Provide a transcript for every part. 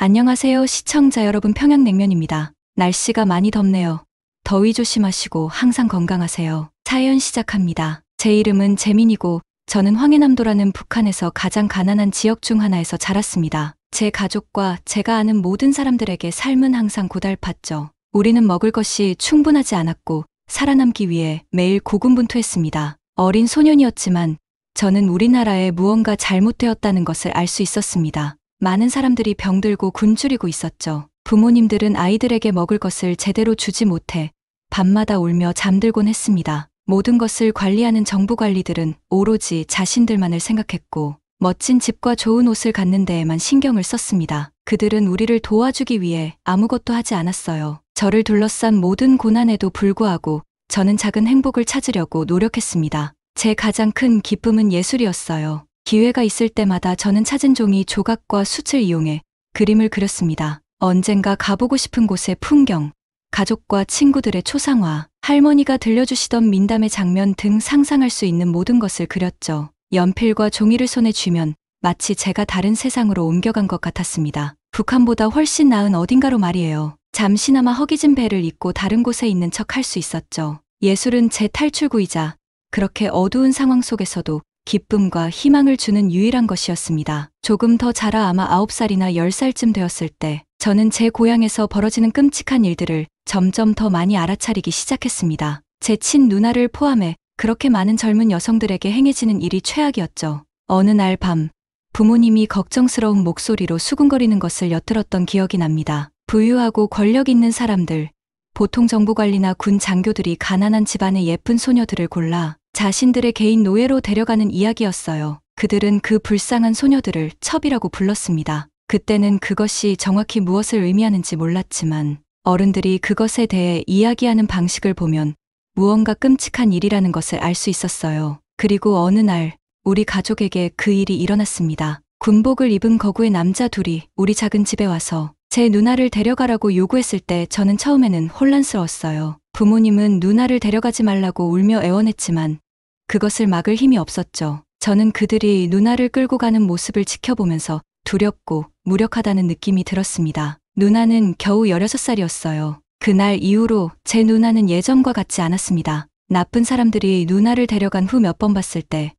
안녕하세요, 시청자 여러분. 평양냉면입니다. 날씨가 많이 덥네요. 더위 조심하시고 항상 건강하세요. 사연 시작합니다. 제 이름은 재민이고 저는 황해남도라는 북한에서 가장 가난한 지역 중 하나에서 자랐습니다. 제 가족과 제가 아는 모든 사람들에게 삶은 항상 고달팠죠. 우리는 먹을 것이 충분하지 않았고 살아남기 위해 매일 고군분투했습니다. 어린 소년이었지만 저는 우리나라에 무언가 잘못되었다는 것을 알 수 있었습니다. 많은 사람들이 병들고 굶주리고 있었죠. 부모님들은 아이들에게 먹을 것을 제대로 주지 못해 밤마다 울며 잠들곤 했습니다. 모든 것을 관리하는 정부 관리들은 오로지 자신들만을 생각했고 멋진 집과 좋은 옷을 갖는 데에만 신경을 썼습니다. 그들은 우리를 도와주기 위해 아무것도 하지 않았어요. 저를 둘러싼 모든 고난에도 불구하고 저는 작은 행복을 찾으려고 노력했습니다. 제 가장 큰 기쁨은 예술이었어요. 기회가 있을 때마다 저는 찾은 종이 조각과 숯을 이용해 그림을 그렸습니다. 언젠가 가보고 싶은 곳의 풍경, 가족과 친구들의 초상화, 할머니가 들려주시던 민담의 장면 등 상상할 수 있는 모든 것을 그렸죠. 연필과 종이를 손에 쥐면 마치 제가 다른 세상으로 옮겨간 것 같았습니다. 북한보다 훨씬 나은 어딘가로 말이에요. 잠시나마 허기진 배를 잊고 다른 곳에 있는 척 할 수 있었죠. 예술은 제 탈출구이자 그렇게 어두운 상황 속에서도 기쁨과 희망을 주는 유일한 것이었습니다. 조금 더 자라 아마 9살이나 10살쯤 되었을 때 저는 제 고향에서 벌어지는 끔찍한 일들을 점점 더 많이 알아차리기 시작했습니다. 제 친누나를 포함해 그렇게 많은 젊은 여성들에게 행해지는 일이 최악이었죠. 어느 날 밤 부모님이 걱정스러운 목소리로 수군거리는 것을 엿들었던 기억이 납니다. 부유하고 권력 있는 사람들, 보통 정부관리나 군 장교들이 가난한 집안의 예쁜 소녀들을 골라 자신들의 개인 노예로 데려가는 이야기였어요. 그들은 그 불쌍한 소녀들을 첩이라고 불렀습니다. 그때는 그것이 정확히 무엇을 의미하는지 몰랐지만 어른들이 그것에 대해 이야기하는 방식을 보면 무언가 끔찍한 일이라는 것을 알 수 있었어요. 그리고 어느 날 우리 가족에게 그 일이 일어났습니다. 군복을 입은 거구의 남자 둘이 우리 작은 집에 와서 제 누나를 데려가라고 요구했을 때 저는 처음에는 혼란스러웠어요. 부모님은 누나를 데려가지 말라고 울며 애원했지만 그것을 막을 힘이 없었죠. 저는 그들이 누나를 끌고 가는 모습을 지켜보면서 두렵고 무력하다는 느낌이 들었습니다. 누나는 겨우 16살이었어요. 그날 이후로 제 누나는 예전과 같지 않았습니다. 나쁜 사람들이 누나를 데려간 후 몇 번 봤을 때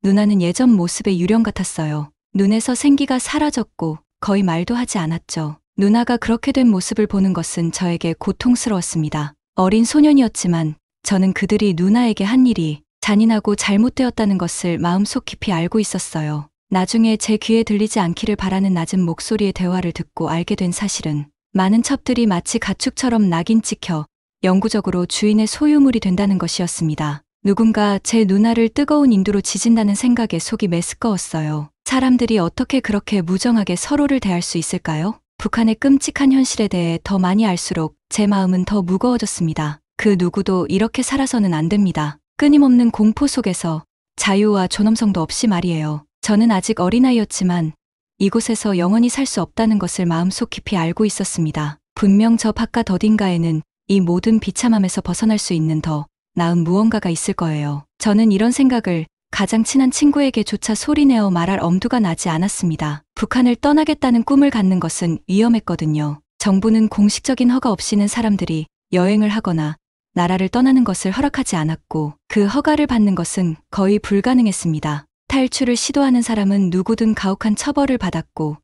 누나는 예전 모습의 유령 같았어요. 눈에서 생기가 사라졌고 거의 말도 하지 않았죠. 누나가 그렇게 된 모습을 보는 것은 저에게 고통스러웠습니다. 어린 소년이었지만 저는 그들이 누나에게 한 일이 잔인하고 잘못되었다는 것을 마음속 깊이 알고 있었어요. 나중에 제 귀에 들리지 않기를 바라는 낮은 목소리의 대화를 듣고 알게 된 사실은 많은 첩들이 마치 가축처럼 낙인 찍혀 영구적으로 주인의 소유물이 된다는 것이었습니다. 누군가 제 누나를 뜨거운 인두로 지진다는 생각에 속이 메스꺼웠어요. 사람들이 어떻게 그렇게 무정하게 서로를 대할 수 있을까요? 북한의 끔찍한 현실에 대해 더 많이 알수록 제 마음은 더 무거워졌습니다. 그 누구도 이렇게 살아서는 안 됩니다. 끊임없는 공포 속에서 자유와 존엄성도 없이 말이에요. 저는 아직 어린아이였지만 이곳에서 영원히 살 수 없다는 것을 마음속 깊이 알고 있었습니다. 분명 저 바깥 어딘가에는 이 모든 비참함에서 벗어날 수 있는 더 나은 무언가가 있을 거예요. 저는 이런 생각을 가장 친한 친구에게조차 소리내어 말할 엄두가 나지 않았습니다. 북한을 떠나겠다는 꿈을 갖는 것은 위험했거든요. 정부는 공식적인 허가 없이는 사람들이 여행을 하거나 나라를 떠나는 것을 허락하지 않았고 그 허가를 받는 것은 거의 불가능했습니다. 탈출을 시도하는 사람은 누구든 가혹한 처벌을 받았고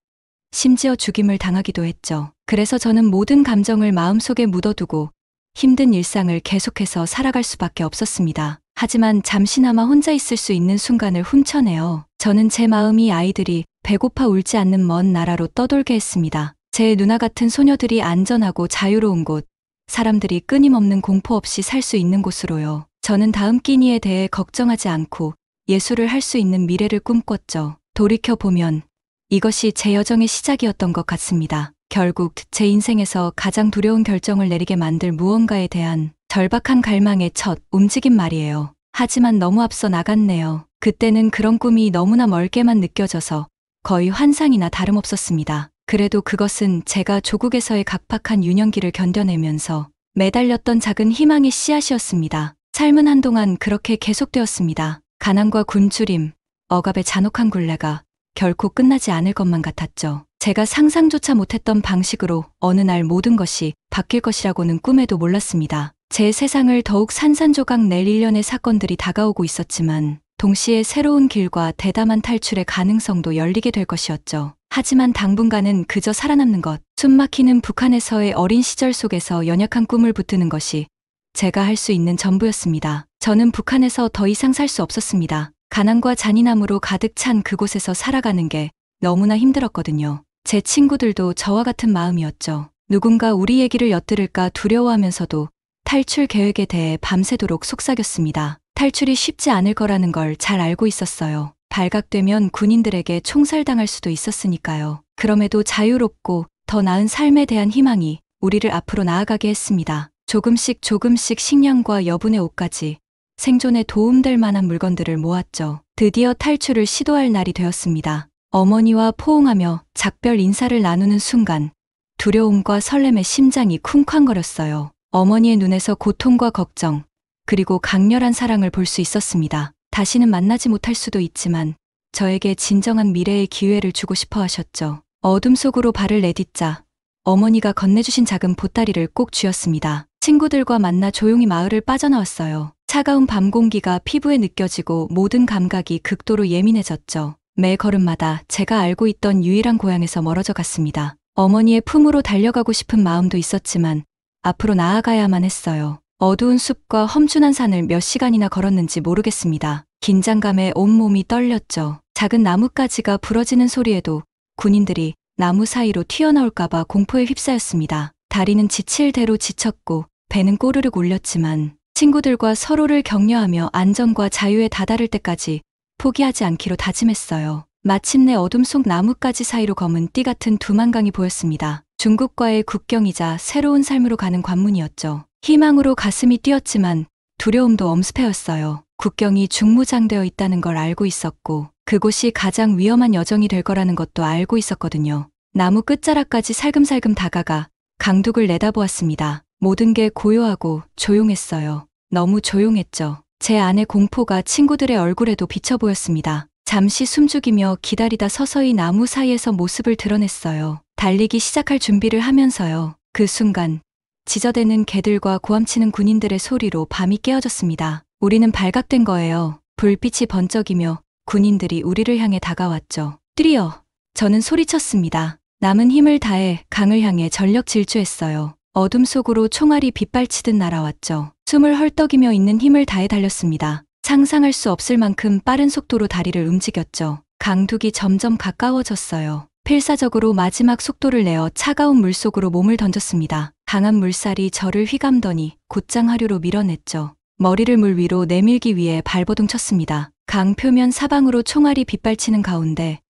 심지어 죽임을 당하기도 했죠. 그래서 저는 모든 감정을 마음속에 묻어두고 힘든 일상을 계속해서 살아갈 수밖에 없었습니다. 하지만 잠시나마 혼자 있을 수 있는 순간을 훔쳐내어 저는 제 마음이 아이들이 배고파 울지 않는 먼 나라로 떠돌게 했습니다. 제 누나 같은 소녀들이 안전하고 자유로운 곳, 사람들이 끊임없는 공포 없이 살 수 있는 곳으로요. 저는 다음 끼니에 대해 걱정하지 않고 예술을 할 수 있는 미래를 꿈꿨죠. 돌이켜보면 이것이 제 여정의 시작이었던 것 같습니다. 결국 제 인생에서 가장 두려운 결정을 내리게 만들 무언가에 대한 절박한 갈망의 첫 움직임 말이에요. 하지만 너무 앞서 나갔네요. 그때는 그런 꿈이 너무나 멀게만 느껴져서 거의 환상이나 다름없었습니다. 그래도 그것은 제가 조국에서의 각박한 유년기를 견뎌내면서 매달렸던 작은 희망의 씨앗이었습니다. 삶은 한동안 그렇게 계속되었습니다. 가난과 굶주림, 억압의 잔혹한 굴레가 결코 끝나지 않을 것만 같았죠. 제가 상상조차 못했던 방식으로 어느 날 모든 것이 바뀔 것이라고는 꿈에도 몰랐습니다. 제 세상을 더욱 산산조각 낼 일련의 사건들이 다가오고 있었지만 동시에 새로운 길과 대담한 탈출의 가능성도 열리게 될 것이었죠. 하지만 당분간은 그저 살아남는 것, 숨막히는 북한에서의 어린 시절 속에서 연약한 꿈을 붙드는 것이 제가 할 수 있는 전부였습니다. 저는 북한에서 더 이상 살 수 없었습니다. 가난과 잔인함으로 가득 찬 그곳에서 살아가는 게 너무나 힘들었거든요. 제 친구들도 저와 같은 마음이었죠. 누군가 우리 얘기를 엿들을까 두려워하면서도 탈출 계획에 대해 밤새도록 속삭였습니다. 탈출이 쉽지 않을 거라는 걸 잘 알고 있었어요. 발각되면 군인들에게 총살당할 수도 있었으니까요. 그럼에도 자유롭고 더 나은 삶에 대한 희망이 우리를 앞으로 나아가게 했습니다. 조금씩 식량과 여분의 옷까지 생존에 도움될 만한 물건들을 모았죠. 드디어 탈출을 시도할 날이 되었습니다. 어머니와 포옹하며 작별 인사를 나누는 순간 두려움과 설렘에 심장이 쿵쾅거렸어요. 어머니의 눈에서 고통과 걱정, 그리고 강렬한 사랑을 볼 수 있었습니다. 다시는 만나지 못할 수도 있지만 저에게 진정한 미래의 기회를 주고 싶어 하셨죠. 어둠 속으로 발을 내딛자 어머니가 건네주신 작은 보따리를 꼭 쥐었습니다. 친구들과 만나 조용히 마을을 빠져나왔어요. 차가운 밤 공기가 피부에 느껴지고 모든 감각이 극도로 예민해졌죠. 매 걸음마다 제가 알고 있던 유일한 고향에서 멀어져 갔습니다. 어머니의 품으로 달려가고 싶은 마음도 있었지만 앞으로 나아가야만 했어요. 어두운 숲과 험준한 산을 몇 시간이나 걸었는지 모르겠습니다. 긴장감에 온몸이 떨렸죠. 작은 나뭇가지가 부러지는 소리에도 군인들이 나무 사이로 튀어나올까봐 공포에 휩싸였습니다. 다리는 지칠 대로 지쳤고 배는 꼬르륵 울렸지만 친구들과 서로를 격려하며 안전과 자유에 다다를 때까지 포기하지 않기로 다짐했어요. 마침내 어둠 속 나뭇가지 사이로 검은 띠 같은 두만강이 보였습니다. 중국과의 국경이자 새로운 삶으로 가는 관문이었죠. 희망으로 가슴이 뛰었지만 두려움도 엄습해왔어요. 국경이 중무장되어 있다는 걸 알고 있었고 그곳이 가장 위험한 여정이 될 거라는 것도 알고 있었거든요. 나무 끝자락까지 살금살금 다가가 강둑을 내다보았습니다. 모든 게 고요하고 조용했어요. 너무 조용했죠. 제 안의 공포가 친구들의 얼굴에도 비쳐 보였습니다. 잠시 숨죽이며 기다리다 서서히 나무 사이에서 모습을 드러냈어요. 달리기 시작할 준비를 하면서요. 그 순간 지저대는 개들과 고함치는 군인들의 소리로 밤이 깨어졌습니다. 우리는 발각된 거예요. 불빛이 번쩍이며 군인들이 우리를 향해 다가왔죠. 뛰어! 저는 소리쳤습니다. 남은 힘을 다해 강을 향해 전력 질주했어요. 어둠 속으로 총알이 빗발치듯 날아왔죠. 숨을 헐떡이며 있는 힘을 다해 달렸습니다. 상상할 수 없을 만큼 빠른 속도로 다리를 움직였죠. 강둑이 점점 가까워졌어요. 필사적으로 마지막 속도를 내어 차가운 물속으로 몸을 던졌습니다. 강한 물살이 저를 휘감더니 곧장 하류로 밀어냈죠. 머리를 물 위로 내밀기 위해 발버둥 쳤습니다. 강 표면 사방으로 총알이 빗발치는 가운데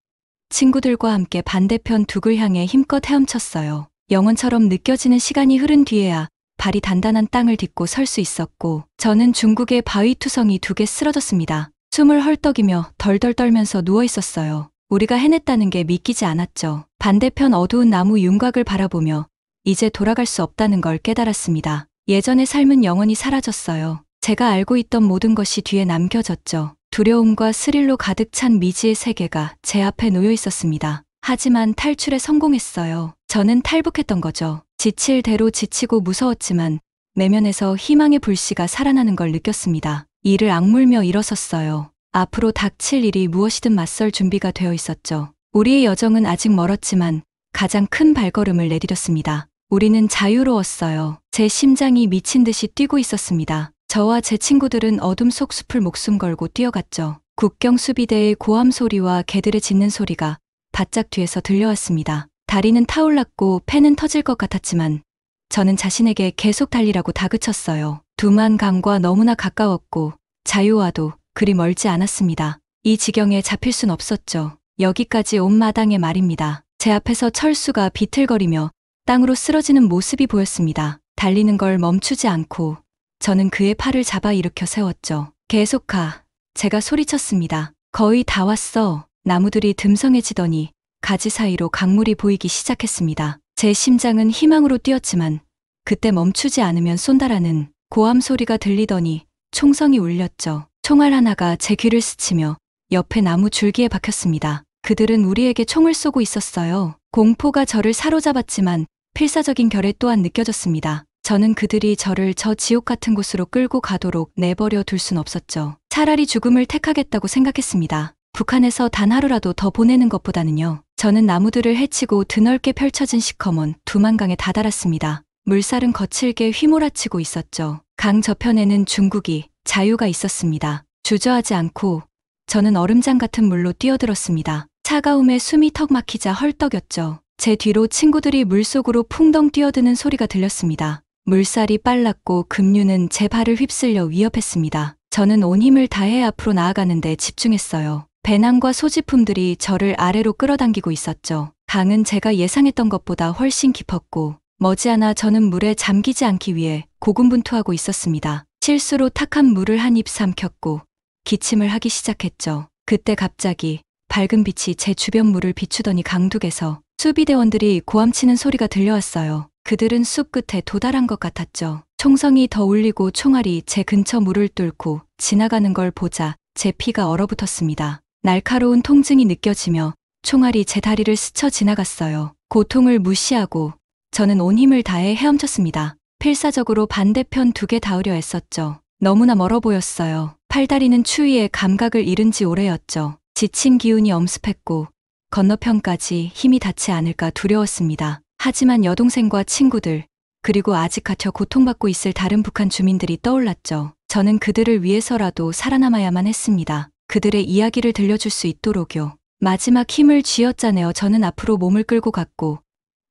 친구들과 함께 반대편 둑을 향해 힘껏 헤엄쳤어요. 영원처럼 느껴지는 시간이 흐른 뒤에야 발이 단단한 땅을 딛고 설 수 있었고 저는 중국의 바위투성이 둑에 쓰러졌습니다. 숨을 헐떡이며 덜덜 떨면서 누워 있었어요. 우리가 해냈다는 게 믿기지 않았죠. 반대편 어두운 나무 윤곽을 바라보며 이제 돌아갈 수 없다는 걸 깨달았습니다. 예전의 삶은 영원히 사라졌어요. 제가 알고 있던 모든 것이 뒤에 남겨졌죠. 두려움과 스릴로 가득 찬 미지의 세계가 제 앞에 놓여 있었습니다. 하지만 탈출에 성공했어요. 저는 탈북했던 거죠. 지칠 대로 지치고 무서웠지만 내면에서 희망의 불씨가 살아나는 걸 느꼈습니다. 이를 악물며 일어섰어요. 앞으로 닥칠 일이 무엇이든 맞설 준비가 되어 있었죠. 우리의 여정은 아직 멀었지만 가장 큰 발걸음을 내디뎠습니다. 우리는 자유로웠어요. 제 심장이 미친 듯이 뛰고 있었습니다. 저와 제 친구들은 어둠 속 숲을 목숨 걸고 뛰어갔죠. 국경 수비대의 고함 소리와 개들의 짖는 소리가 바짝 뒤에서 들려왔습니다. 다리는 타올랐고 폐는 터질 것 같았지만 저는 자신에게 계속 달리라고 다그쳤어요. 두만강과 너무나 가까웠고 자유와도 그리 멀지 않았습니다. 이 지경에 잡힐 순 없었죠. 여기까지 온 마당에 말입니다. 제 앞에서 철수가 비틀거리며 땅으로 쓰러지는 모습이 보였습니다. 달리는 걸 멈추지 않고 저는 그의 팔을 잡아 일으켜 세웠죠. 계속 가. 제가 소리쳤습니다. 거의 다 왔어. 나무들이 듬성해지더니 가지 사이로 강물이 보이기 시작했습니다. 제 심장은 희망으로 뛰었지만 그때 멈추지 않으면 쏜다라는 고함 소리가 들리더니 총성이 울렸죠. 총알 하나가 제 귀를 스치며 옆에 나무 줄기에 박혔습니다. 그들은 우리에게 총을 쏘고 있었어요. 공포가 저를 사로잡았지만 필사적인 결의 또한 느껴졌습니다. 저는 그들이 저를 저 지옥 같은 곳으로 끌고 가도록 내버려 둘 순 없었죠. 차라리 죽음을 택하겠다고 생각했습니다. 북한에서 단 하루라도 더 보내는 것보다는요. 저는 나무들을 헤치고 드넓게 펼쳐진 시커먼 두만강에 다다랐습니다. 물살은 거칠게 휘몰아치고 있었죠. 강 저편에는 중국이 자유가 있었습니다. 주저하지 않고 저는 얼음장 같은 물로 뛰어들었습니다. 차가움에 숨이 턱 막히자 헐떡였죠. 제 뒤로 친구들이 물속으로 풍덩 뛰어드는 소리가 들렸습니다. 물살이 빨랐고 급류는 제 발을 휩쓸려 위협했습니다. 저는 온 힘을 다해 앞으로 나아가는데 집중했어요. 배낭과 소지품들이 저를 아래로 끌어당기고 있었죠. 강은 제가 예상했던 것보다 훨씬 깊었고 머지않아 저는 물에 잠기지 않기 위해 고군분투하고 있었습니다. 실수로 탁한 물을 한 입 삼켰고 기침을 하기 시작했죠. 그때 갑자기 밝은 빛이 제 주변 물을 비추더니 강둑에서 수비대원들이 고함치는 소리가 들려왔어요. 그들은 숲 끝에 도달한 것 같았죠. 총성이 더 울리고 총알이 제 근처 물을 뚫고 지나가는 걸 보자 제 피가 얼어붙었습니다. 날카로운 통증이 느껴지며 총알이 제 다리를 스쳐 지나갔어요. 고통을 무시하고 저는 온 힘을 다해 헤엄쳤습니다. 필사적으로 반대편 2개 닿으려 애썼죠. 너무나 멀어 보였어요. 팔다리는 추위에 감각을 잃은 지 오래였죠. 지친 기운이 엄습했고 건너편까지 힘이 닿지 않을까 두려웠습니다. 하지만 여동생과 친구들, 그리고 아직 갇혀 고통받고 있을 다른 북한 주민들이 떠올랐죠. 저는 그들을 위해서라도 살아남아야만 했습니다. 그들의 이야기를 들려줄 수 있도록요. 마지막 힘을 쥐어짜내어 저는 앞으로 몸을 끌고 갔고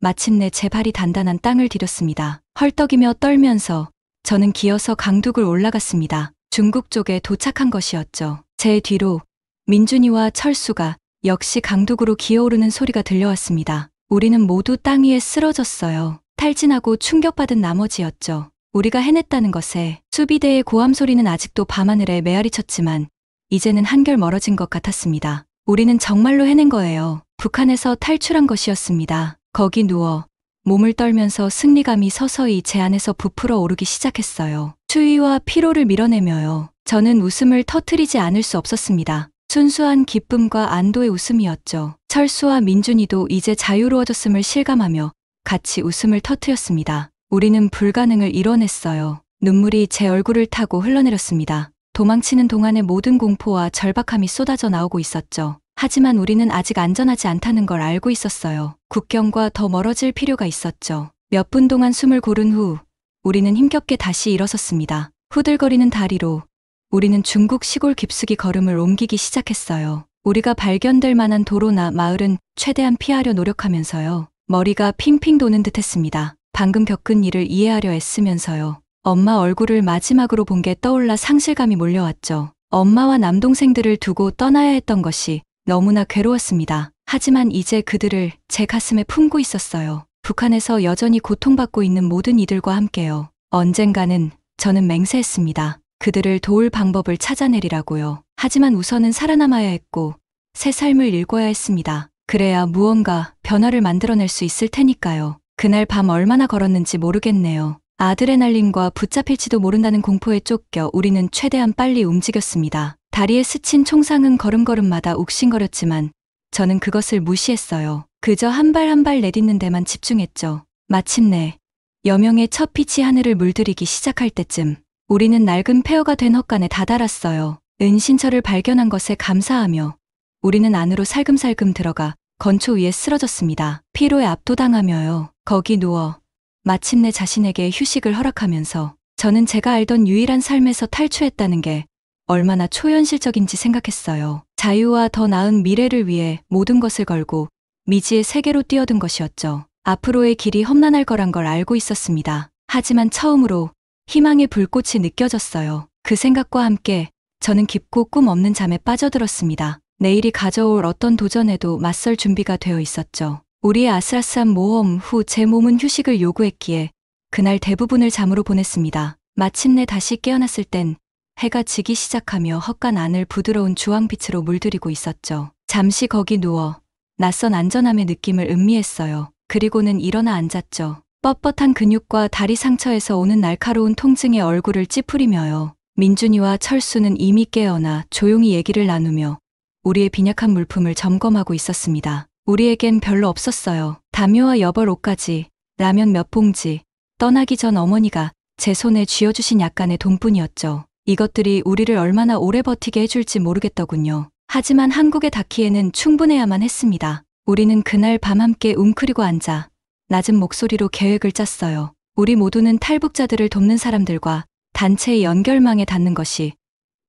마침내 제 발이 단단한 땅을 디뎠습니다. 헐떡이며 떨면서 저는 기어서 강둑을 올라갔습니다. 중국 쪽에 도착한 것이었죠. 제 뒤로 민준이와 철수가 역시 강둑으로 기어오르는 소리가 들려왔습니다. 우리는 모두 땅 위에 쓰러졌어요. 탈진하고 충격받은 나머지였죠. 우리가 해냈다는 것에 수비대의 고함 소리는 아직도 밤하늘에 메아리쳤지만 이제는 한결 멀어진 것 같았습니다. 우리는 정말로 해낸 거예요. 북한에서 탈출한 것이었습니다. 거기 누워 몸을 떨면서 승리감이 서서히 제 안에서 부풀어 오르기 시작했어요. 추위와 피로를 밀어내며요. 저는 웃음을 터뜨리지 않을 수 없었습니다. 순수한 기쁨과 안도의 웃음이었죠. 철수와 민준이도 이제 자유로워졌음을 실감하며 같이 웃음을 터뜨렸습니다. 우리는 불가능을 이뤄냈어요. 눈물이 제 얼굴을 타고 흘러내렸습니다. 도망치는 동안의 모든 공포와 절박함이 쏟아져 나오고 있었죠. 하지만 우리는 아직 안전하지 않다는 걸 알고 있었어요. 국경과 더 멀어질 필요가 있었죠. 몇 분 동안 숨을 고른 후 우리는 힘겹게 다시 일어섰습니다. 후들거리는 다리로 우리는 중국 시골 깊숙이 걸음을 옮기기 시작했어요. 우리가 발견될 만한 도로나 마을은 최대한 피하려 노력하면서요. 머리가 핑핑 도는 듯 했습니다. 방금 겪은 일을 이해하려 애쓰면서요. 엄마 얼굴을 마지막으로 본 게 떠올라 상실감이 몰려왔죠. 엄마와 남동생들을 두고 떠나야 했던 것이 너무나 괴로웠습니다. 하지만 이제 그들을 제 가슴에 품고 있었어요. 북한에서 여전히 고통받고 있는 모든 이들과 함께요. 언젠가는 저는 맹세했습니다. 그들을 도울 방법을 찾아내리라고요. 하지만 우선은 살아남아야 했고 새 삶을 읽어야 했습니다. 그래야 무언가 변화를 만들어낼 수 있을 테니까요. 그날 밤 얼마나 걸었는지 모르겠네요. 아드레날린과 붙잡힐지도 모른다는 공포에 쫓겨 우리는 최대한 빨리 움직였습니다. 다리에 스친 총상은 걸음걸음마다 욱신거렸지만 저는 그것을 무시했어요. 그저 한 발 한 발 내딛는 데만 집중했죠. 마침내 여명의 첫 빛이 하늘을 물들이기 시작할 때쯤 우리는 낡은 폐허가 된 헛간에 다다랐어요. 은신처를 발견한 것에 감사하며 우리는 안으로 살금살금 들어가 건초 위에 쓰러졌습니다. 피로에 압도당하며요. 거기 누워 마침내 자신에게 휴식을 허락하면서 저는 제가 알던 유일한 삶에서 탈출했다는 게 얼마나 초현실적인지 생각했어요. 자유와 더 나은 미래를 위해 모든 것을 걸고 미지의 세계로 뛰어든 것이었죠. 앞으로의 길이 험난할 거란 걸 알고 있었습니다. 하지만 처음으로 희망의 불꽃이 느껴졌어요. 그 생각과 함께 저는 깊고 꿈 없는 잠에 빠져들었습니다. 내일이 가져올 어떤 도전에도 맞설 준비가 되어 있었죠. 우리의 아슬아슬한 모험 후 제 몸은 휴식을 요구했기에 그날 대부분을 잠으로 보냈습니다. 마침내 다시 깨어났을 땐 해가 지기 시작하며 헛간 안을 부드러운 주황빛으로 물들이고 있었죠. 잠시 거기 누워 낯선 안전함의 느낌을 음미했어요. 그리고는 일어나 앉았죠. 뻣뻣한 근육과 다리 상처에서 오는 날카로운 통증에 얼굴을 찌푸리며요. 민준이와 철수는 이미 깨어나 조용히 얘기를 나누며 우리의 빈약한 물품을 점검하고 있었습니다. 우리에겐 별로 없었어요. 담요와 여벌 옷까지, 라면 몇 봉지, 떠나기 전 어머니가 제 손에 쥐어주신 약간의 돈뿐이었죠. 이것들이 우리를 얼마나 오래 버티게 해줄지 모르겠더군요. 하지만 한국에 닿기에는 충분해야만 했습니다. 우리는 그날 밤 함께 웅크리고 앉아 낮은 목소리로 계획을 짰어요. 우리 모두는 탈북자들을 돕는 사람들과 단체의 연결망에 닿는 것이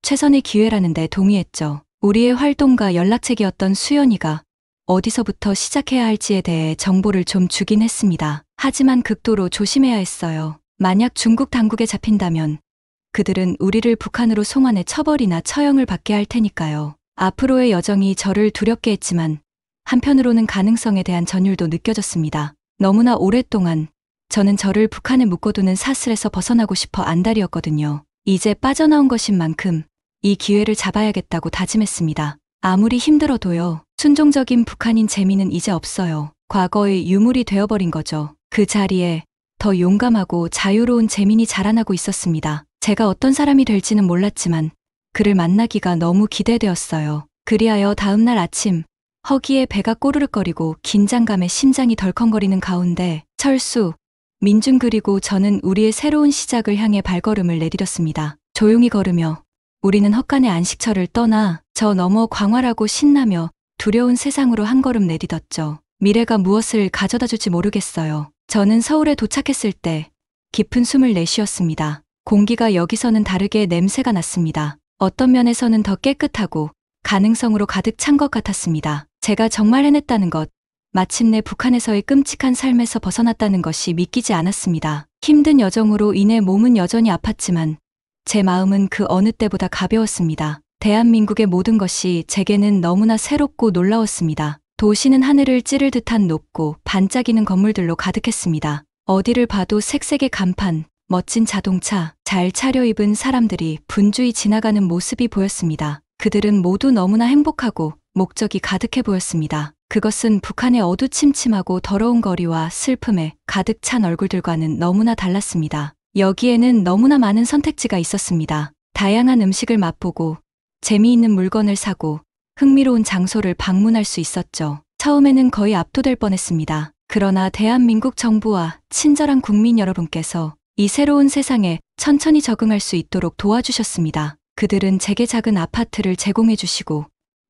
최선의 기회라는 데 동의했죠. 우리의 활동가 연락책이었던 수연이가 어디서부터 시작해야 할지에 대해 정보를 좀 주긴 했습니다. 하지만 극도로 조심해야 했어요. 만약 중국 당국에 잡힌다면 그들은 우리를 북한으로 송환해 처벌이나 처형을 받게 할 테니까요. 앞으로의 여정이 저를 두렵게 했지만 한편으로는 가능성에 대한 전율도 느껴졌습니다. 너무나 오랫동안 저는 저를 북한에 묶어두는 사슬에서 벗어나고 싶어 안달이었거든요. 이제 빠져나온 것인 만큼 이 기회를 잡아야겠다고 다짐했습니다. 아무리 힘들어도요. 순종적인 북한인 재미는 이제 없어요. 과거의 유물이 되어버린 거죠. 그 자리에 더 용감하고 자유로운 재민이 자라나고 있었습니다. 제가 어떤 사람이 될지는 몰랐지만 그를 만나기가 너무 기대되었어요. 그리하여 다음날 아침 허기에 배가 꼬르륵거리고 긴장감에 심장이 덜컹거리는 가운데 철수, 민준 그리고 저는 우리의 새로운 시작을 향해 발걸음을 내디뎠습니다. 조용히 걸으며 우리는 헛간의 안식처를 떠나 저 너머 광활하고 신나며 두려운 세상으로 한 걸음 내디뎠죠. 미래가 무엇을 가져다 줄지 모르겠어요. 저는 서울에 도착했을 때 깊은 숨을 내쉬었습니다. 공기가 여기서는 다르게 냄새가 났습니다. 어떤 면에서는 더 깨끗하고 가능성으로 가득 찬 것 같았습니다. 제가 정말 해냈다는 것, 마침내 북한에서의 끔찍한 삶에서 벗어났다는 것이 믿기지 않았습니다. 힘든 여정으로 인해 몸은 여전히 아팠지만 제 마음은 그 어느 때보다 가벼웠습니다. 대한민국의 모든 것이 제게는 너무나 새롭고 놀라웠습니다. 도시는 하늘을 찌를 듯한 높고 반짝이는 건물들로 가득했습니다. 어디를 봐도 색색의 간판, 멋진 자동차, 잘 차려입은 사람들이 분주히 지나가는 모습이 보였습니다. 그들은 모두 너무나 행복하고 목적이 가득해 보였습니다. 그것은 북한의 어두침침하고 더러운 거리와 슬픔에 가득 찬 얼굴들과는 너무나 달랐습니다. 여기에는 너무나 많은 선택지가 있었습니다. 다양한 음식을 맛보고 재미있는 물건을 사고 흥미로운 장소를 방문할 수 있었죠. 처음에는 거의 압도될 뻔했습니다. 그러나 대한민국 정부와 친절한 국민 여러분께서 이 새로운 세상에 천천히 적응할 수 있도록 도와주셨습니다. 그들은 제게 작은 아파트를 제공해 주시고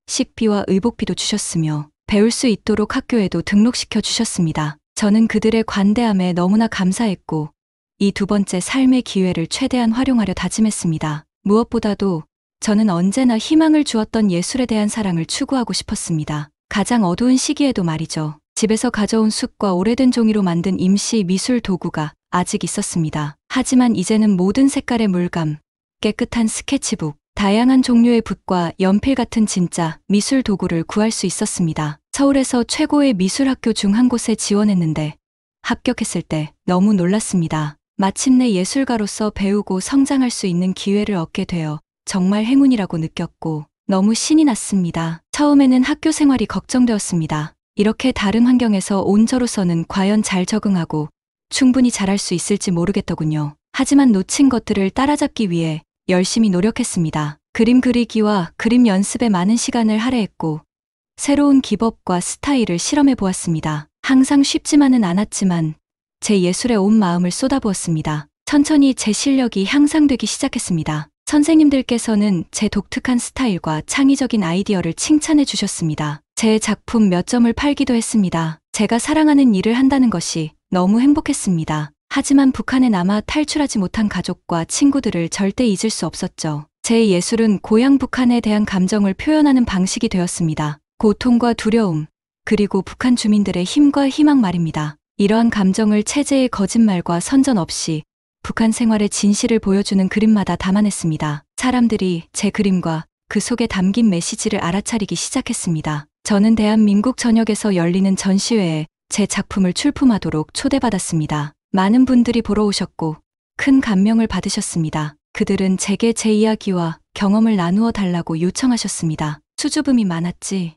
식비와 의복비도 주셨으며 배울 수 있도록 학교에도 등록시켜 주셨습니다. 저는 그들의 관대함에 너무나 감사했고 이 두 번째 삶의 기회를 최대한 활용하려 다짐했습니다. 무엇보다도 저는 언제나 희망을 주었던 예술에 대한 사랑을 추구하고 싶었습니다. 가장 어두운 시기에도 말이죠. 집에서 가져온 숯과 오래된 종이로 만든 임시 미술 도구가 아직 있었습니다. 하지만 이제는 모든 색깔의 물감, 깨끗한 스케치북, 다양한 종류의 붓과 연필 같은 진짜 미술 도구를 구할 수 있었습니다. 서울에서 최고의 미술학교 중 한 곳에 지원했는데 합격했을 때 너무 놀랐습니다. 마침내 예술가로서 배우고 성장할 수 있는 기회를 얻게 되어 정말 행운이라고 느꼈고 너무 신이 났습니다. 처음에는 학교 생활이 걱정되었습니다. 이렇게 다른 환경에서 온 저로서는 과연 잘 적응하고 충분히 잘할 수 있을지 모르겠더군요. 하지만 놓친 것들을 따라잡기 위해 열심히 노력했습니다. 그림 그리기와 그림 연습에 많은 시간을 할애했고 새로운 기법과 스타일을 실험해 보았습니다. 항상 쉽지만은 않았지만 제 예술에 온 마음을 쏟아부었습니다. 천천히 제 실력이 향상되기 시작했습니다. 선생님들께서는 제 독특한 스타일과 창의적인 아이디어를 칭찬해 주셨습니다. 제 작품 몇 점을 팔기도 했습니다. 제가 사랑하는 일을 한다는 것이 너무 행복했습니다. 하지만 북한에 남아 탈출하지 못한 가족과 친구들을 절대 잊을 수 없었죠. 제 예술은 고향 북한에 대한 감정을 표현하는 방식이 되었습니다. 고통과 두려움, 그리고 북한 주민들의 힘과 희망 말입니다. 이러한 감정을 체제의 거짓말과 선전 없이 북한 생활의 진실을 보여주는 그림마다 담아냈습니다. 사람들이 제 그림과 그 속에 담긴 메시지를 알아차리기 시작했습니다. 저는 대한민국 전역에서 열리는 전시회에 제 작품을 출품하도록 초대받았습니다. 많은 분들이 보러 오셨고 큰 감명을 받으셨습니다. 그들은 제게 제 이야기와 경험을 나누어 달라고 요청하셨습니다. 수줍음이 많았지